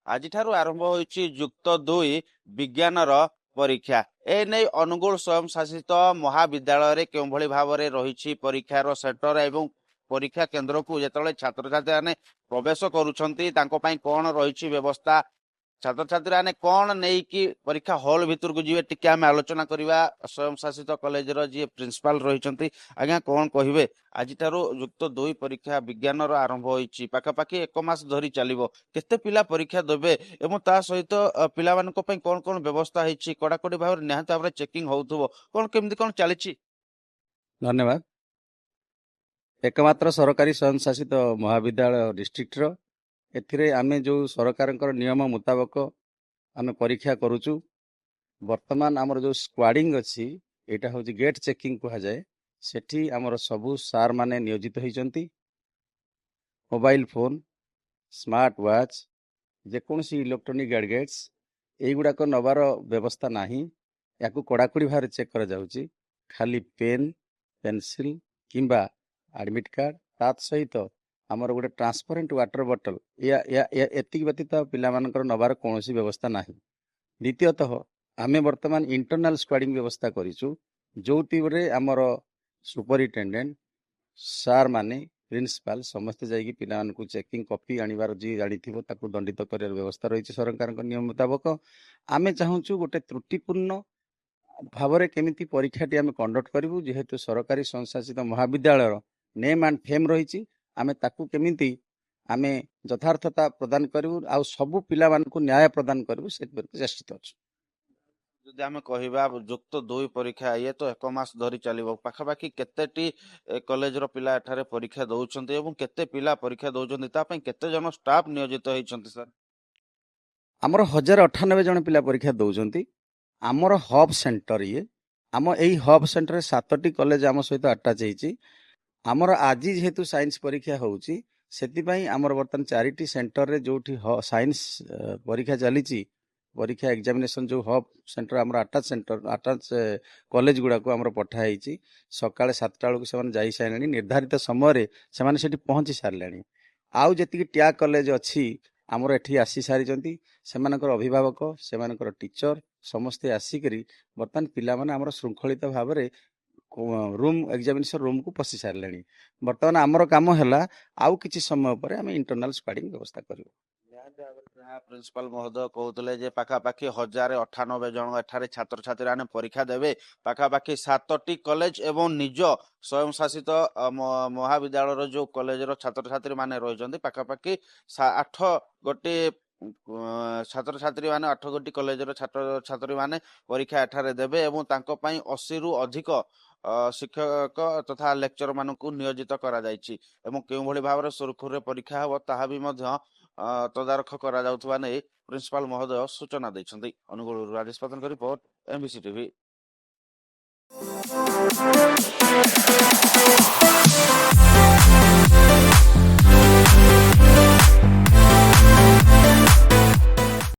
ଆଜିଠାରୁ ଆରମ୍ଭ ହୋଇଛି ଯୁକ୍ତ 2 ବିଜ୍ଞାନର ପରୀକ୍ଷା। ଏନେଇ ଅନୁଗୁଳ ସ୍ୱୟଂ ଶାସିତ ମହାବିଦ୍ୟାଳୟରେ କେଉଁଭଳି ଭାବରେ ରହିଛି ପରୀକ୍ଷାର ସେଣ୍ଟର ଏବଂ ପରୀକ୍ଷା କେନ୍ଦ୍ରକୁ ଯେତେବେଳେ ଛାତ୍ରଛାତ୍ରୀମାନେ ପ୍ରବେଶ କରୁଛନ୍ତି ତାଙ୍କ ପାଇଁ କ'ଣ ରହିଛି ବ୍ୟବସ୍ଥା, ଛାତ୍ରଛାତ୍ରୀମାନେ କ'ଣ ନେଇକି ପରୀକ୍ଷା ହଲ୍ ଭିତରକୁ ଯିବେ, ଟିକେ ଆମେ ଆଲୋଚନା କରିବା। ସ୍ୱୟଂ ଶାସିତ କଲେଜର ଯିଏ ପ୍ରିନ୍ସିପାଲ ରହିଛନ୍ତି, ଆଜ୍ଞା କ'ଣ କହିବେ? ଆଜିଠାରୁ ଯୁକ୍ତ 2 ପରୀକ୍ଷା ବିଜ୍ଞାନର ଆରମ୍ଭ ହୋଇଛି, ପାଖାପାଖି 1 ମାସ ଧରି ଚାଲିବ। କେତେ ପିଲା ପରୀକ୍ଷା ଦେବେ ଏବଂ ତା ସହିତ ପିଲାମାନଙ୍କ ପାଇଁ କ'ଣ କ'ଣ ବ୍ୟବସ୍ଥା ହେଇଛି? କଡ଼ାକଡ଼ି ଭାବରେ ନିହାତି ଭାବରେ ଚେକିଂ ହଉଥିବ, କ'ଣ କେମିତି କ'ଣ ଚାଲିଛି? ଧନ୍ୟବାଦ। एकमात्र सरकारी स्वयं शासित महाविद्यालय डिस्ट्रिक्टर एथिरे आमे जो सरकारଙ୍କର नियम मुताबक आमे परीक्षा करूचु। वर्तमान आमर जो स्क्वाडिंग अछि एटा होची गेट चेकिंग कहा जाए। सेठी आमर सबु सार माने नियोजित होइचंती। मोबाइल फोन, स्मार्ट वॉच, जेकोसी इलेक्ट्रॉनिक गैजेट्स एगुड़ाक नबार व्यवस्था नाही। याकू कड़ाकड़ी भाव चेक करा जाउची। खाली पेन, पेंसिल किंबा एडमिट कार्ड ता सहित आमर गोटे ट्रांसपेरेंट वाटर बॉटल एतिक व्यतीत पिला मानकर नबार कौनसी व्यवस्था नाही। द्वितीयतः आमे वर्तमान इंटरनल स्क्वाडिंग व्यवस्था करिचु, जोतिरे आमर सुपरिटेंडेंट सार माने प्रिंसिपल समस्ते जाइए पिला मानकु चेकिंग कॉपी आनिबार जी जानिथिबो ताकू दंडित करियर व्यवस्था रही सरकार नियम मुताबक। आमे चाहूचु गोटे त्रुटिपूर्ण भावरे केमिति परीक्षाटी आमे कंडक्ट करिवु, जेहेतु सरकारी संशासित महाविद्यालय नेम एंड फेम रही आमे ताकू केमिति आमे यथार्थता प्रदान करिवु आ सबु पिला मानकु न्याय प्रदान करिवु से चेष्टित अछि। ଯଦି ଆମେ କହିବା ଯୁକ୍ତ 2 ପରୀକ୍ଷା ଇଏ ତ 1 ମାସ ଧରି ଚାଲିବ, ପାଖାପାଖି କେତେଟି କଲେଜର ପିଲା ଏଠାରେ ପରୀକ୍ଷା ଦଉଛନ୍ତି ଏବଂ କେତେ ପିଲା ପରୀକ୍ଷା ଦଉଛନ୍ତି, ତା ପାଇଁ କେତେ ଜଣ ଷ୍ଟାଫ ନିୟୋଜିତ ହେଇଛନ୍ତି? ସାର୍ ଆମର 1098 ଜଣ ପିଲା ପରୀକ୍ଷା ଦଉଛନ୍ତି। ଆମର ହବ୍ ସେଣ୍ଟର ଇଏ ଆମ ଏଇ ହବ୍ ସେଣ୍ଟରରେ 7ଟି କଲେଜ ଆମ ସହିତ ଆଟାଚ ହେଇଛି। ଆମର ଆଜି ଯେହେତୁ ସାଇନ୍ସ ପରୀକ୍ଷା ହଉଛି ସେଥିପାଇଁ ଆମର ବର୍ତ୍ତମାନ 4ଟି ସେଣ୍ଟରରେ ଯୋଉଠି ସାଇନ୍ସ ପରୀକ୍ଷା ଚାଲିଛି, परीक्षा एग्जामिनेशन जो हब सेंटर आमर आटाच कॉलेज गुड़ाक आमर पठा होती। सकाଳେ 7टा बेलू से जाई सारे निर्धारित समय से पहुँची सारे। आउ जी ट्या कॉलेज अच्छी आमर एठी आसी सारी से अभिभावक से टीचर समस्ते आसिक बर्तमान पिला माने आमर श्रृंखलित भाव में रूम एग्जामिनेशन रूम को पशि सारे। बर्तमान आमर काम है आउ किछि समय पर आम इंटरनल स्क्वाडिंग व्यवस्था करूँ। प्रिंसिपल महोदय कहते पाखापाखि 1098 जन एठारे छात्र छात्री मैंने परीक्षा देवे। पाखापाखि 7टी कॉलेज एवं निज स्वयं शासित महाविद्यालय जो कॉलेज छात्र छात्री मैंने रही पाखापाखि 8 गोटी छात्र छात्री मैंने 8 गोटी कॉलेज छात्र छात्री मैंने परीक्षा एठारे देवे एवं तांको पई 80 रु अधिक शिक्षक तथा लेक्चर मानकु नियोजित करा जायछि एवं केउ भली भाबरे सुरखुरे परीक्षा हबो ताहा भी मध्य तदारख करा जाउथबा नै प्रिंसिपल महोदय सूचना दैछन्ति। अनुगुल राजेश पतन रिपोर्ट, एमबीसी टीवी।